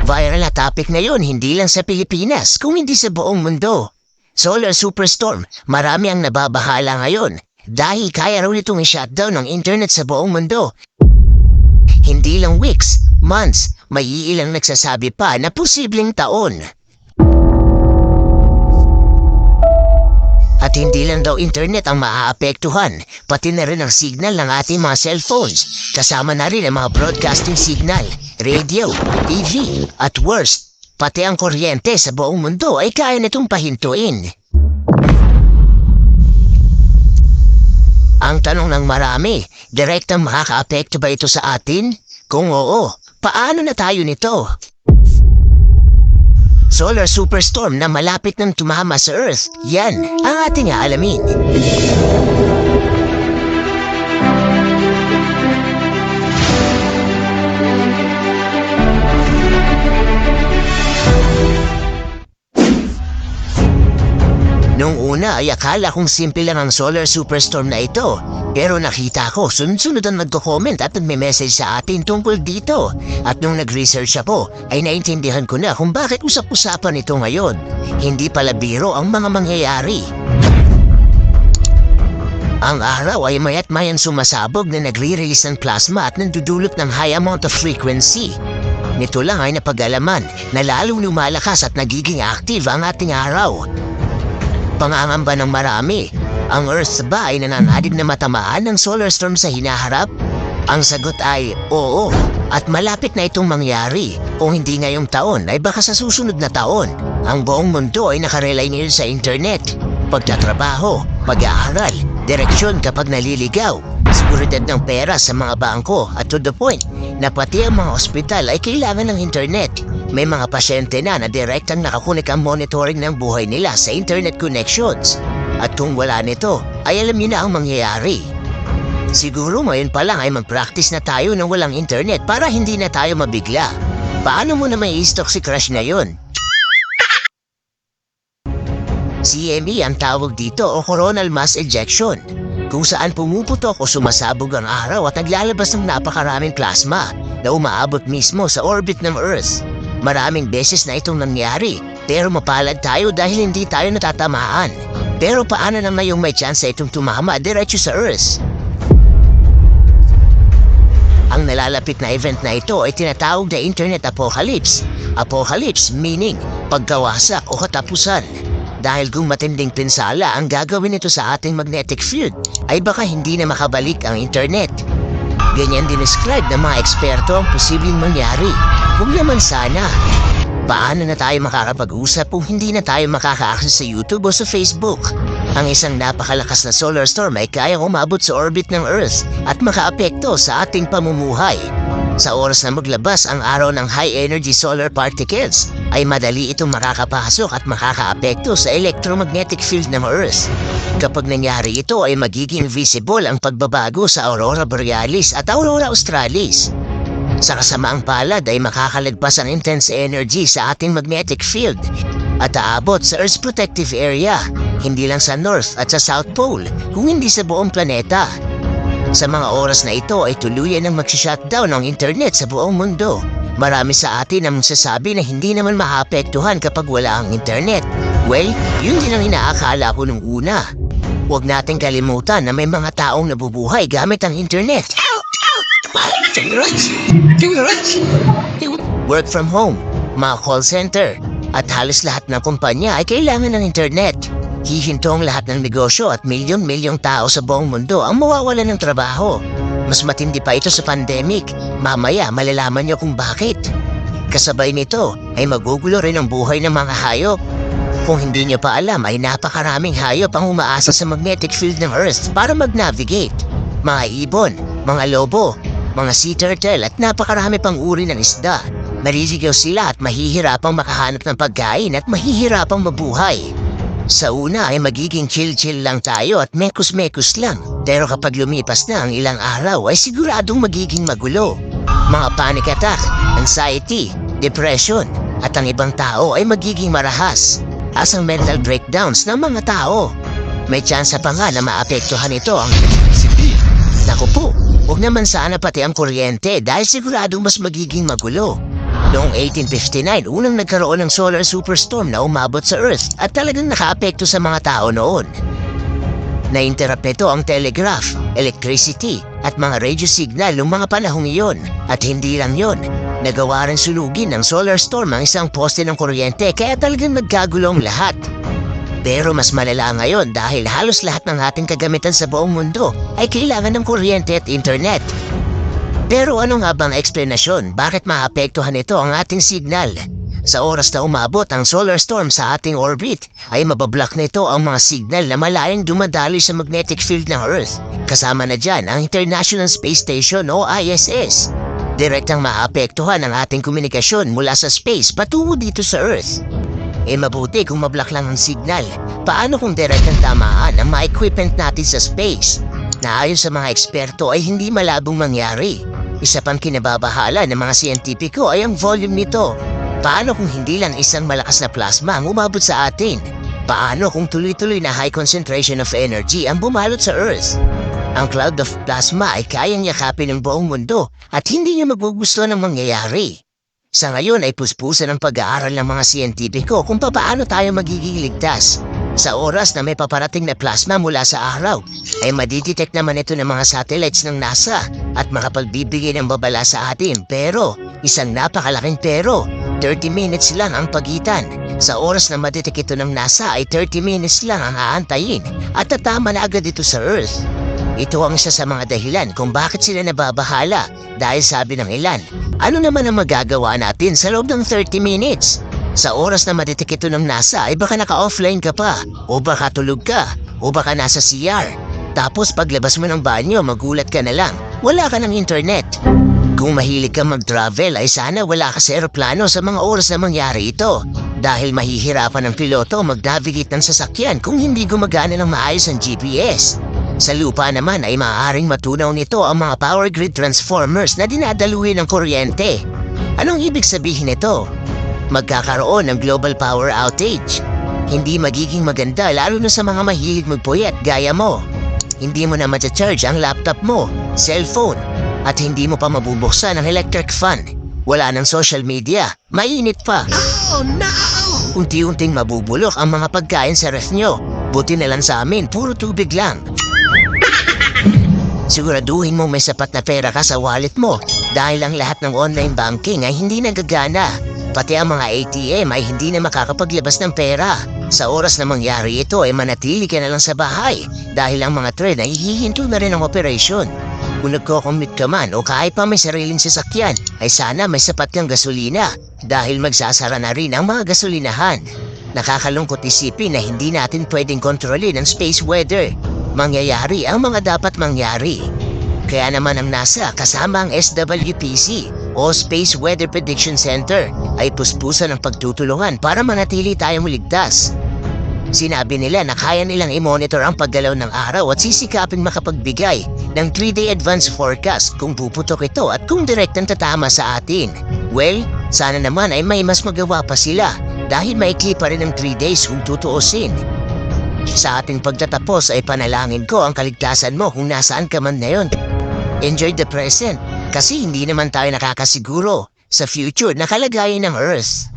Viral na topic ngayon hindi lang sa Pilipinas, kung hindi sa buong mundo. Solar superstorm, marami ang nababahala ngayon dahil kaya raw nitong i-shutdown ang internet sa buong mundo. Hindi lang weeks, months, may ilang nagsasabi pa na posibleng taon. At hindi lang daw internet ang maaapektuhan, pati na rin ang signal ng ating mga cellphones. Kasama na rin ang mga broadcasting signal, radio, TV, at worst, pati ang kuryente sa buong mundo ay kaya nitong pahintuin. Ang tanong ng marami, direktang makakaapekto ba ito sa atin? Kung oo, paano na tayo nito? Solar superstorm na malapit nang tumama sa Earth, yan ang ating aalamin. Noong una ay akala kong simple lang ang solar superstorm na ito. Pero nakita ko sunod-sunod ang nagko-comment at nagme-message sa atin tungkol dito. At nung nag-research ako ay naintindihan ko na kung bakit usap-usapan ito ngayon. Hindi pala biro ang mga mangyayari. Ang araw ay mayat mayan sumasabog na nagre-release ng plasma at nandudulot ng high amount of frequency. Nito lang ay napag-alaman na lalong lumalakas at nagiging active ang ating araw. Pangangamba ng marami, ang Earth ba ay nananadig na matamaan ng solar storm sa hinaharap? Ang sagot ay oo, at malapit na itong mangyari. Kung hindi ngayong taon ay baka sa susunod na taon. Ang buong mundo ay nakarelay ngayon sa internet, pagtatrabaho, pag-aaral, direksyon kapag naliligaw, seguridad ng pera sa mga bangko at to the point na pati ang mga ospital ay kailangan ng internet. May mga pasyente na direktang nakakunik ang monitoring ng buhay nila sa internet connections. At kung wala nito, ay alam niyo na ang mangyayari. Siguro ngayon pa lang ay mag-practice na tayo ng walang internet para hindi na tayo mabigla. Paano mo na may i-stock si crush na yun? CME ang tawag dito o coronal mass ejection, kung saan pumuputok o sumasabog ang araw at naglalabas ng napakaraming plasma na umaabot mismo sa orbit ng Earth. Maraming beses na itong nangyari, pero mapalad tayo dahil hindi tayo natatamaan. Pero paano naman yung may chance itong tumama diretso sa Earth? Ang nalalapit na event na ito ay tinatawag na Internet Apocalypse. Apocalypse meaning pagkawasak o katapusan. Dahil kung matinding pinsala ang gagawin nito sa ating magnetic field, ay baka hindi na makabalik ang internet. Ganyan dinescribe ng mga eksperto ang posibleng mangyari. Kung naman sana, paano na tayo makakapag-usap kung hindi na tayo makaka-access sa YouTube o sa Facebook? Ang isang napakalakas na solar storm ay kayang umabot sa orbit ng Earth at makaapekto sa ating pamumuhay. Sa oras na maglabas ang araw ng high-energy solar particles, ay madali itong makakapasok at makakaapekto sa electromagnetic field ng Earth. Kapag nangyari ito ay magiging visible ang pagbabago sa aurora borealis at aurora australis. Sa kasamaang palad ay makakalagpas ang intense energy sa ating magnetic field at aabot sa Earth's protective area, hindi lang sa North at sa South Pole, kung hindi sa buong planeta. Sa mga oras na ito ay tuluyan ang mag-shutdown ng internet sa buong mundo. Marami sa atin ang magsasabi na hindi naman maapektuhan kapag wala ang internet. Well, yun din ang inaakala ko nung una. Huwag nating kalimutan na may mga taong nabubuhay gamit ang internet. Work from home, mga call center, at halos lahat ng kumpanya ay kailangan ng internet. Hihinto ang lahat ng negosyo at milyon-milyong tao sa buong mundo ang mawawalan ng trabaho. Mas matindi pa ito sa pandemic. Mamaya malalaman niyo kung bakit. Kasabay nito ay magugulo rin ang buhay ng mga hayop. Kung hindi niyo pa alam ay napakaraming hayop ang umaasa sa magnetic field ng Earth para mag-navigate. Mga ibon, mga lobo, mga sea turtle at napakarami pang uri ng isda. Maririgaw sila at mahihirapang makahanap ng pagkain at mahihirapang mabuhay. Sa una ay magiging chill-chill lang tayo at mekos-mekos lang. Pero kapag lumipas na ang ilang araw ay siguradong magiging magulo. Mga panic attack, anxiety, depression at ang ibang tao ay magiging marahas. As ang mental breakdowns ng mga tao. May tsansa pa nga na maapektuhan ito ang electricity. Naku po, huwag naman sana pati ang kuryente dahil siguradong mas magiging magulo. Noong 1859, unang nagkaroon ng solar superstorm na umabot sa Earth at talagang nakaapekto sa mga tao noon. Na-interrupt nito ang telegraph, electricity at mga radio signal noong mga panahong iyon. At hindi lang yon, nagawa rin sunugin ng solar storm ang isang poste ng kuryente kaya talagang nagkagulong lahat. Pero mas malala ngayon dahil halos lahat ng ating kagamitan sa buong mundo ay kailangan ng kuryente at internet. Pero ano nga bang eksplanasyon bakit maapektuhan ito ang ating signal? Sa oras na umabot ang solar storm sa ating orbit, ay mabablock nito ang mga signal na malayang dumadaloy sa magnetic field ng Earth. Kasama na dyan ang International Space Station o ISS. Direktang maapektuhan ang ating komunikasyon mula sa space patungo dito sa Earth. Mabuti kung mablock lang ang signal. Paano kung direktang tamaan ang mga equipment natin sa space? Na ayon sa mga eksperto ay hindi malabong mangyari. Isa pang kinababahala ng mga siyentipiko ay ang volume nito. Paano kung hindi lang isang malakas na plasma ang umabot sa atin? Paano kung tuloy-tuloy na high concentration of energy ang bumalot sa Earth? Ang cloud of plasma ay kayang yakapin ng buong mundo at hindi niya magugusto ng mangyayari. Sa ngayon ay puspusan ang pag-aaral ng mga siyentipiko kung paano tayo magiging ligtas. Sa oras na may paparating na plasma mula sa araw, ay madidetect naman ito ng mga satellites ng NASA at makapagbibigay ng babala sa atin. Pero, isang napakalaking pero, 30 minutes lang ang pagitan. Sa oras na madetect ito ng NASA ay 30 minutes lang ang aantayin at tatama na agad ito sa Earth. Ito ang isa sa mga dahilan kung bakit sila nababahala dahil sabi ng ilan, ano naman ang magagawa natin sa loob ng 30 minutes? Sa oras na madetect ito ng NASA ay baka naka-offline ka pa, o baka tulog ka, o baka nasa CR. Tapos paglabas mo ng banyo, magulat ka na lang, wala ka ng internet. Kung mahilig ka mag-travel ay sana wala ka sa eroplano sa mga oras na mangyari ito. Dahil mahihirapan ang piloto mag-navigate ng sasakyan kung hindi gumagana ng maayos ang GPS. Sa lupa naman ay maaaring matunaw nito ang mga power grid transformers na dinadaluhin ng kuryente. Anong ibig sabihin nito? Magkakaroon ng global power outage. Hindi magiging maganda lalo na sa mga mahilig magpuyat gaya mo. Hindi mo na ma-charge ang laptop mo, cellphone, at hindi mo pa mabubuksan ang electric fan. Wala ng social media, mainit pa. Oh no! Unti-unting mabubulok ang mga pagkain sa ref nyo. Buti na lang sa amin, puro tubig lang. Siguraduhin mo may sapat na pera ka sa wallet mo dahil ang lahat ng online banking ay hindi nagagana. Pati ang mga ATM ay hindi na makakapaglabas ng pera. Sa oras na mangyari ito ay manatili ka na lang sa bahay dahil ang mga tren ay hihinto na rin ang operasyon. Kung nagko-commute ka man o kahit pa may sariling sasakyan ay sana may sapat kang gasolina dahil magsasara na rin ang mga gasolinahan. Nakakalungkot isipin na hindi natin pwedeng kontrolin ang space weather. Mangyayari ang mga dapat mangyari. Kaya naman ang NASA kasama ang SWPC o Space Weather Prediction Center ay puspusan ng pagtutulungan para manatili tayong ligtas. Sinabi nila na kaya nilang i-monitor ang paggalaw ng araw at sisikaping makapagbigay ng 3-day advance forecast kung puputok ito at kung direktang tatama sa atin. Well, sana naman ay may mas magawa pa sila dahil maikli pa rin ang 3 days kung tutuusin. Sa ating pagtatapos ay panalangin ko ang kaligtasan mo kung nasaan ka man ngayon. Enjoy the present kasi hindi naman tayo nakakasiguro sa future na kalagayan ng Earth.